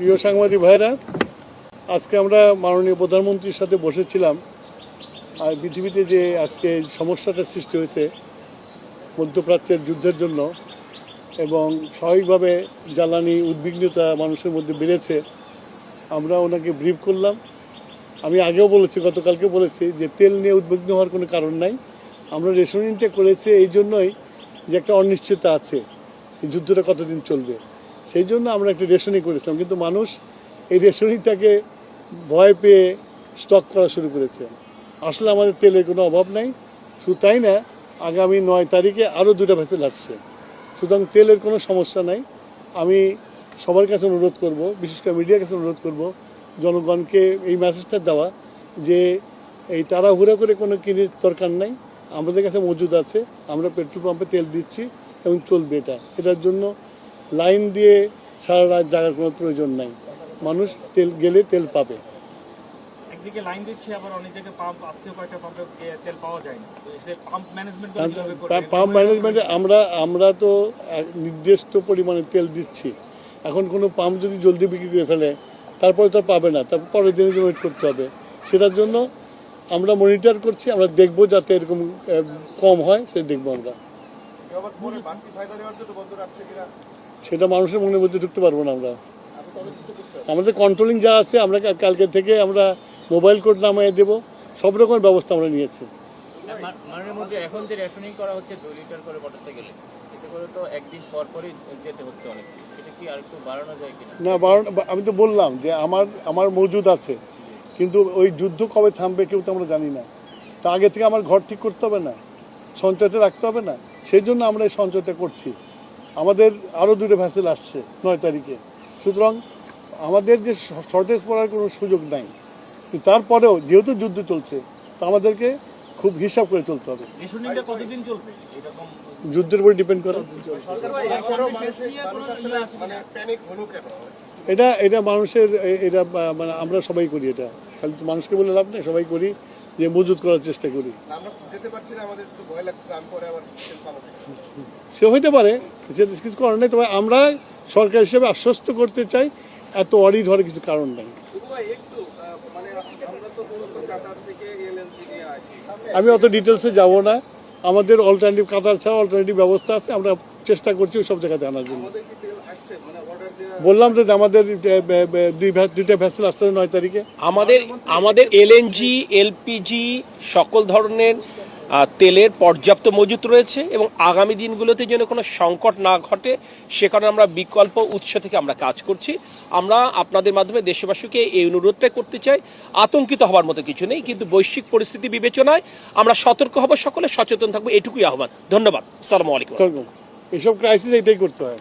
প্রিয় সাংবাদিক ভাইরা, আজকে আমরা মাননীয় প্রধানমন্ত্রীর সাথে বসেছিলাম। আর পৃথিবীতে যে আজকে সমস্যাটা সৃষ্টি হয়েছে মধ্যপ্রাচ্যের যুদ্ধের জন্য এবং স্বাভাবিকভাবে জ্বালানি উদ্বিগ্নতা মানুষের মধ্যে বেড়েছে, আমরা ওনাকে ব্রিফ করলাম। আমি আগেও বলেছি, গতকালকে বলেছি যে তেল নিয়ে উদ্বিগ্ন হওয়ার কোনো কারণ নাই। আমরা রেশনিংটা করেছি এই জন্যই যে একটা অনিশ্চয়তা আছে, যুদ্ধটা কতদিন চলবে, সেই জন্য আমরা একটা রেশনিং করেছিলাম। কিন্তু মানুষ এই রেশনিংটাকে ভয় পেয়ে স্টক করা শুরু করেছে। আসলে আমাদের তেলের কোনো অভাব নাই। শুধু তাই না, আগামী 9 তারিখে আরও 2টা ভেসেল আসছে। সুতরাং তেলের কোনো সমস্যা নাই। আমি সবার কাছে অনুরোধ করব, বিশেষ করে মিডিয়ার কাছে অনুরোধ করব, জনগণকে এই মেসেজটা দেওয়া যে এই তাড়াহুড়া করে কোনো কিনের দরকার নাই। আমাদের কাছে মজুদ আছে, আমরা পেট্রোল পাম্পে তেল দিচ্ছি এবং চলবে। এটার জন্য লাইন দিয়ে সারা রাত জাগার কোনো প্রয়োজন নাই। মানুষ তেল গেলে তেল পাবে। একদিকে লাইন দিচ্ছে, আবার অনেক জায়গায় পাম্প, আজকেও কয়েকটা পাম্পে তেল পাওয়া যায় না। তো এটা পাম্প ম্যানেজমেন্ট পাম্প ম্যানেজমেন্টে আমরা তো নির্দিষ্ট পরিমাণে তেল দিচ্ছি। এখন কোনো পাম্প যদি জলদি বিক্রি করে ফেলে, তারপরে তো পাবে না, তারপর পরের দিনের জন্য ওয়েট করতে হবে। সেটার জন্য আমরা মনিটর করছি, আমরা দেখবো যাতে এরকম কম হয়, সেটা দেখবো আমরা। সেটা মানুষের মনের মধ্যে ঢুকতে পারবো না আমরা। আমাদের কন্ট্রোলিং যা আছে, আমরা কালকে থেকে আমরা মোবাইল কোড নামিয়ে দেবো, সব রকমের ব্যবস্থা আমরা নিয়েছি। এখন যে রেশনিং করা হচ্ছে 2 লিটার করে মোটরসাইকেলে, এতে করে তো একদিন পর পরই যেতে হচ্ছে অনেক। এটা কি আর একটু বাড়ানো যায় কিনা? না, আমি তো বললাম যে আমার মজুদ আছে, কিন্তু ওই যুদ্ধ কবে থামবে কেউ তো আমরা জানি না। তা আগে থেকে আমার ঘর ঠিক করতে হবে না, সঞ্চয়তে রাখতে হবে না? সেই জন্য আমরা এই সঞ্চয়টা করছি। আমাদের আরও 2টা ভেসেল আসছে 9 তারিখে। সুতরাং আমাদের যে শর্টেজ পড়ার কোনো সুযোগ নাই। তারপরেও যেহেতু যুদ্ধ চলছে, তা আমাদেরকে খুব হিসাব করে চলতে হবে। কতদিন চলবে এরকম? যুদ্ধের উপর ডিপেন্ড করে। এটা মানুষের, এটা মানে আমরা সবাই করি। এটা খালি মানুষকে বলে লাভ নেই, সবাই করি যে মজুদ করার চেষ্টা করি। সে হইতে পারে, কিছু করার নেই। তবে আমরা সরকার হিসেবে আশ্বস্ত করতে চাই, এত অডিট হওয়ার কিছু কারণ নেই। আমি অত ডিটেলসে যাব না। আমাদের অল্টারনেটিভ, কাতার ছাড়া অল্টারনেটিভ ব্যবস্থা আছে, আমরা চেষ্টা করছি সব জায়গাতে আনার জন্য। বললাম যে আমাদের 2টা ভেসেল আসছে 9 তারিখে। আমাদের এলএনজি, এলপিজি সকল ধরনের তেলের পর্যাপ্ত মজুত রয়েছে এবং আগামী দিনগুলোতে যেন কোনো সংকট না ঘটে সে কারণে আমরা বিকল্প উৎস থেকে আমরা কাজ করছি। আমরা আপনাদের মাধ্যমে দেশবাসীকে এই অনুরোধটাই করতে চাই, আতঙ্কিত হওয়ার মতো কিছু নেই, কিন্তু বৈশ্বিক পরিস্থিতি বিবেচনায় আমরা সতর্ক হব, সকলে সচেতন থাকবো, এটুকুই আহ্বান। ধন্যবাদ। আসসালামু আলাইকুম। এসব ক্রাইসিস এটাই করতে হয়।